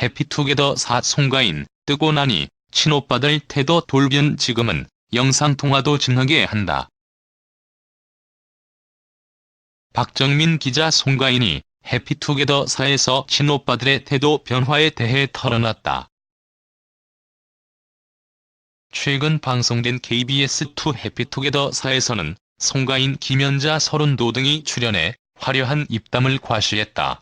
해피투게더 4 송가인 뜨고 나니 친오빠들 태도 돌변. 지금은 영상통화도 증하게 한다. 박정민 기자. 송가인이 해피투게더4에서 친오빠들의 태도 변화에 대해 털어놨다. 최근 방송된 KBS2 해피투게더4에서는 송가인, 김연자, 서른도 등이 출연해 화려한 입담을 과시했다.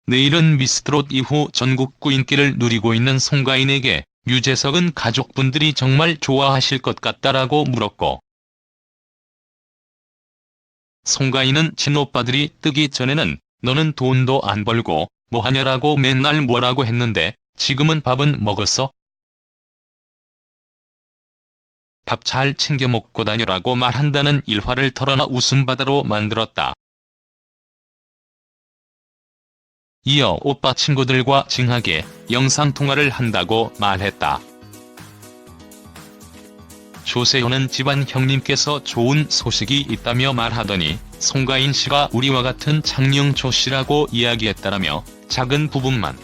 내일은 미스트롯 이후 전국구 인기를 누리고 있는 송가인에게 유재석은 가족분들이 정말 좋아하실 것 같다라고 물었고, 송가인은 친오빠들이 뜨기 전에는 너는 돈도 안 벌고 뭐하냐라고 맨날 뭐라고 했는데 지금은 밥은 먹었어? 밥 잘 챙겨 먹고 다녀라고 말한다는 일화를 털어놔 웃음바다로 만들었다. 이어 오빠 친구들과 징하게 영상통화를 한다고 말했다. 조세호는 집안 형님께서 좋은 소식이 있다며 말하더니 송가인 씨가 우리와 같은 장영초 씨라고 이야기했다라며 작은 부분만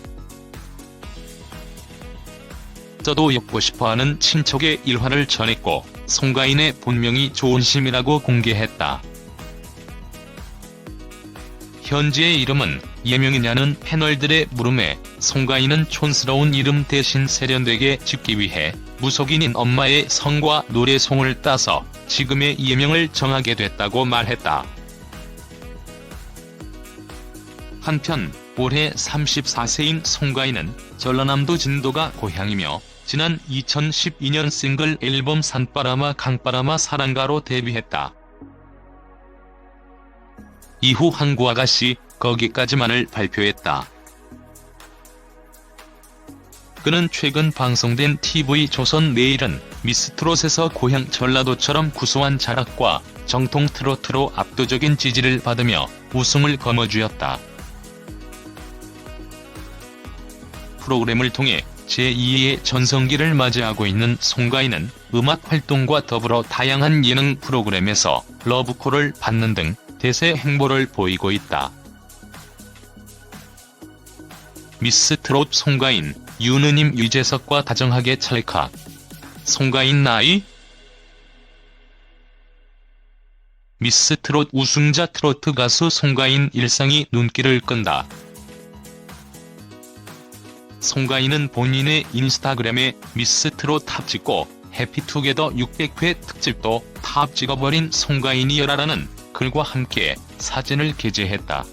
써도 엮고 싶어하는 친척의 일화를 전했고, 송가인의 본명이 조은심이라고 공개했다. 현지의 이름은 예명이냐는 패널들의 물음에 송가인은 촌스러운 이름 대신 세련되게 짓기 위해 무속인인 엄마의 성과 노래송을 따서 지금의 예명을 정하게 됐다고 말했다. 한편 올해 34세인 송가인은 전라남도 진도가 고향이며 지난 2012년 싱글 앨범 산바라마 강바라마 사랑가로 데뷔했다. 이후 항구아가씨 거기까지만을 발표했다. 그는 최근 방송된 TV조선 내일은 미스트롯에서 고향 전라도처럼 구수한 자락과 정통 트로트로 압도적인 지지를 받으며 우승을 거머쥐었다. 프로그램을 통해 제2의 전성기를 맞이하고 있는 송가인은 음악 활동과 더불어 다양한 예능 프로그램에서 러브콜을 받는 등 대세 행보를 보이고 있다. 미스트롯 송가인, 유느님 유재석과 다정하게 찰칵. 송가인 나이? 미스트롯 우승자 트로트 가수 송가인 일상이 눈길을 끈다. 송가인은 본인의 인스타그램에 미스트롯 탑 찍고 해피투게더 600회 특집도 탑 찍어버린 송가인이여라라는 글과 함께 사진을 게재했다.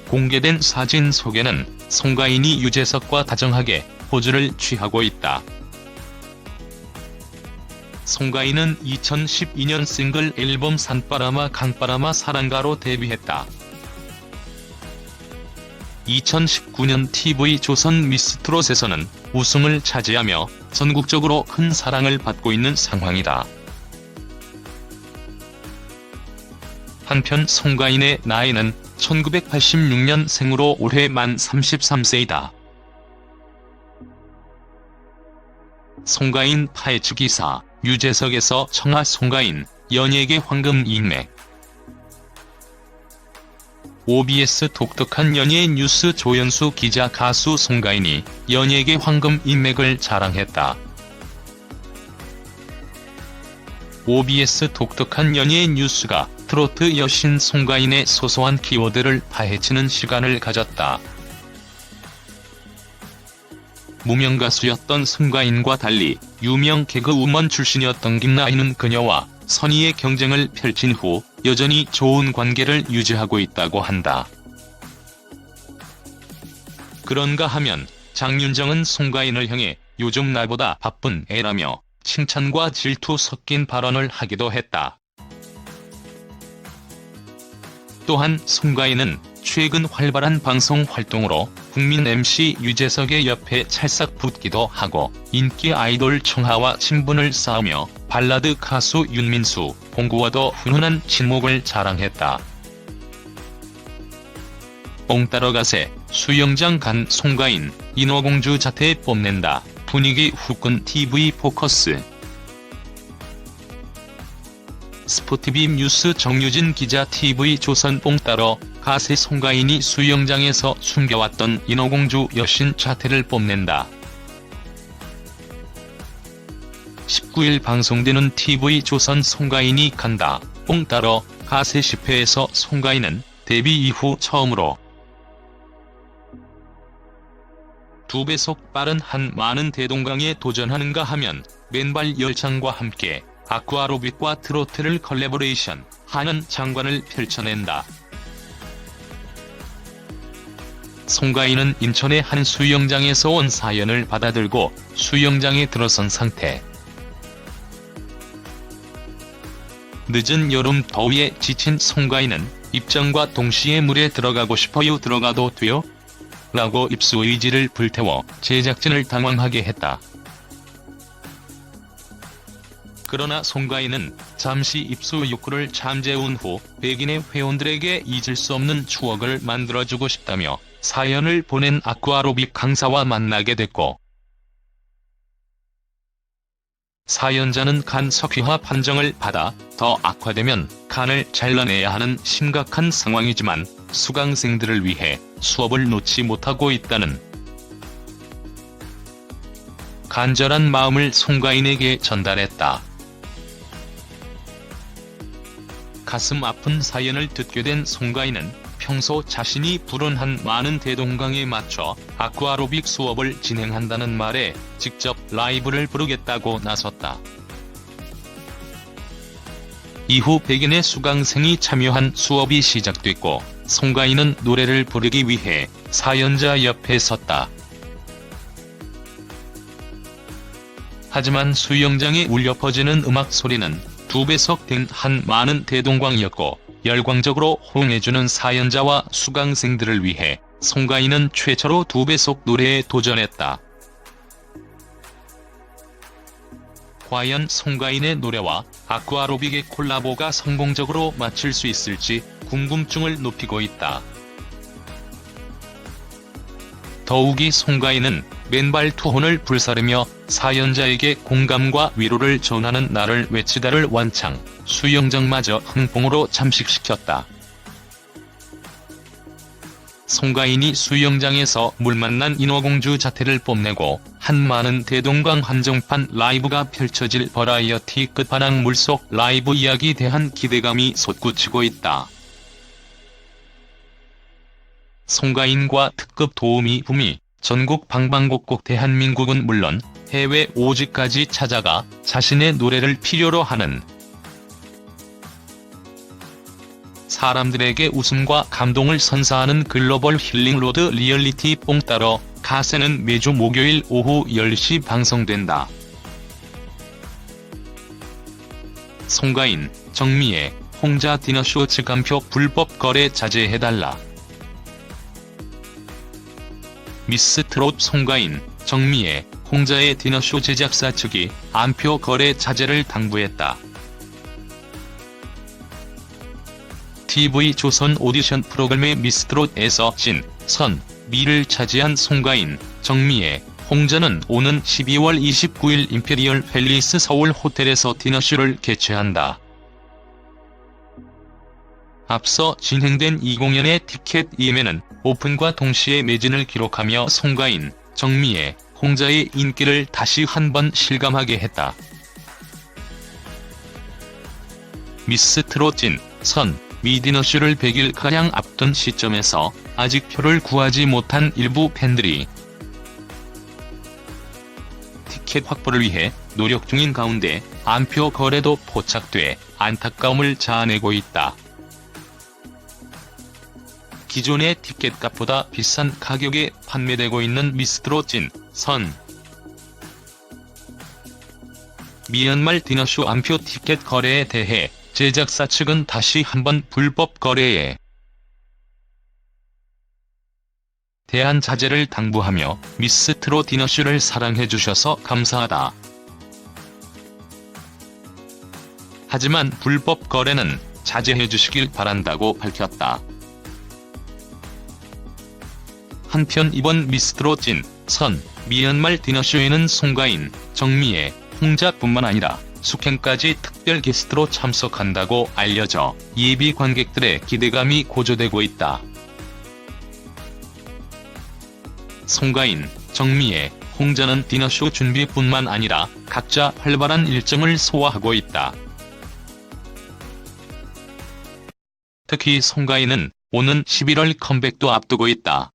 공개된 사진 속에는 송가인이 유재석과 다정하게 포즈를 취하고 있다. 송가인은 2012년 싱글 앨범 산바라마 강바라마 사랑가로 데뷔했다. 2019년 TV조선 미스트롯에서는 우승을 차지하며 전국적으로 큰 사랑을 받고 있는 상황이다. 한편 송가인의 나이는 1986년생으로 올해 만 33세이다. 송가인 파헤치 기사, 유재석에서 청아 송가인, 연예계 황금 인맥. OBS 독특한 연예 뉴스 조연수 기자 가수 송가인이 연예계 황금 인맥을 자랑했다. OBS 독특한 연예 뉴스가 트로트 여신 송가인의 소소한 키워드를 파헤치는 시간을 가졌다. 무명 가수였던 송가인과 달리 유명 개그우먼 출신이었던 김나인은 그녀와 선의의 경쟁을 펼친 후 여전히 좋은 관계를 유지하고 있다고 한다. 그런가 하면 장윤정은 송가인을 향해 요즘 나보다 바쁜 애라며 칭찬과 질투 섞인 발언을 하기도 했다. 또한 송가인은 최근 활발한 방송 활동으로 국민 MC 유재석의 옆에 찰싹 붙기도 하고 인기 아이돌 청하와 친분을 쌓으며 발라드 가수 윤민수, 봉구와도 훈훈한 친목을 자랑했다. 뽕 따러 가세, 수영장 간 송가인, 인어공주 자태 뽐낸다. 분위기 후끈 TV 포커스. 스포티비 뉴스 정유진 기자. TV조선 뽕 따러 가세 송가인이 수영장에서 숨겨왔던 인어공주 여신 자태를 뽐낸다. 19일 방송되는 TV조선 송가인이 간다 뽕 따러 가세 10회에서 송가인은 데뷔 이후 처음으로 2배속 빠른 한 많은 대동강에 도전하는가 하면 맨발 열창과 함께 아쿠아로빅과 트로트를 컬래버레이션 하는 장관을 펼쳐낸다. 송가인은 인천의 한 수영장에서 온 사연을 받아들고 수영장에 들어선 상태. 늦은 여름 더위에 지친 송가인은 입장과 동시에 물에 들어가고 싶어요. 들어가도 돼요? 라고 입수 의지를 불태워 제작진을 당황하게 했다. 그러나 송가인은 잠시 입수 욕구를 잠재운 후 백인의 회원들에게 잊을 수 없는 추억을 만들어주고 싶다며 사연을 보낸 아쿠아로빅 강사와 만나게 됐고, 사연자는 간 석회화 판정을 받아 더 악화되면 간을 잘라내야 하는 심각한 상황이지만 수강생들을 위해 수업을 놓지 못하고 있다는 간절한 마음을 송가인에게 전달했다. 가슴 아픈 사연을 듣게 된 송가인은 평소 자신이 부른 한 많은 대동강에 맞춰 아쿠아로빅 수업을 진행한다는 말에 직접 라이브를 부르겠다고 나섰다. 이후 백인의 수강생이 참여한 수업이 시작됐고 송가인은 노래를 부르기 위해 사연자 옆에 섰다. 하지만 수영장에 울려 퍼지는 음악 소리는 2배속 된 한 많은 대동강이었고 열광적으로 호응해주는 사연자와 수강생들을 위해 송가인은 최초로 2배속 노래에 도전했다. 과연 송가인의 노래와 아쿠아로빅의 콜라보가 성공적으로 맞출 수 있을지 궁금증을 높이고 있다. 더욱이 송가인은 맨발 투혼을 불사르며 사연자에게 공감과 위로를 전하는 나를 외치다를 완창, 수영장마저 흥봉으로 잠식시켰다. 송가인이 수영장에서 물 만난 인어공주 자태를 뽐내고 한 많은 대동강 한정판 라이브가 펼쳐질 버라이어티 끝판왕 물속 라이브 이야기에 대한 기대감이 솟구치고 있다. 송가인과 특급 도우미 붐이 전국 방방곡곡 대한민국은 물론 해외 오지까지 찾아가 자신의 노래를 필요로 하는 사람들에게 웃음과 감동을 선사하는 글로벌 힐링로드 리얼리티 뽕 따러 가세는 매주 목요일 오후 10시 방송된다. 송가인, 정미애, 홍자 디너쇼 측간표 불법 거래 자제해달라. 미스트롯 송가인, 정미애, 홍자의 디너쇼 제작사 측이 안표 거래 자제를 당부했다. TV조선 오디션 프로그램의 미스트롯에서 진, 선, 미를 차지한 송가인, 정미애, 홍자는 오는 12월 29일 임페리얼 팰리스 서울 호텔에서 디너쇼를 개최한다. 앞서 진행된 이 공연의 티켓 예매는 오픈과 동시에 매진을 기록하며 송가인, 정미애, 홍자의 인기를 다시 한번 실감하게 했다. 미스트롯 진, 선, 미 디너쇼를 100일가량 앞둔 시점에서 아직 표를 구하지 못한 일부 팬들이 티켓 확보를 위해 노력 중인 가운데 안표 거래도 포착돼 안타까움을 자아내고 있다. 기존의 티켓값보다 비싼 가격에 판매되고 있는 미스트롯 진, 선, 미 연말 디너쇼 안표 티켓 거래에 대해 제작사 측은 다시 한번 불법 거래에 대한 자제를 당부하며 미스트롯 디너쇼를 사랑해주셔서 감사하다. 하지만 불법 거래는 자제해주시길 바란다고 밝혔다. 한편 이번 미스트롯 진, 선, 미 연말 디너쇼에는 송가인, 정미애, 홍자뿐만 아니라 숙행까지 특별 게스트로 참석한다고 알려져 예비 관객들의 기대감이 고조되고 있다. 송가인, 정미애, 홍자는 디너쇼 준비뿐만 아니라 각자 활발한 일정을 소화하고 있다. 특히 송가인은 오는 11월 컴백도 앞두고 있다.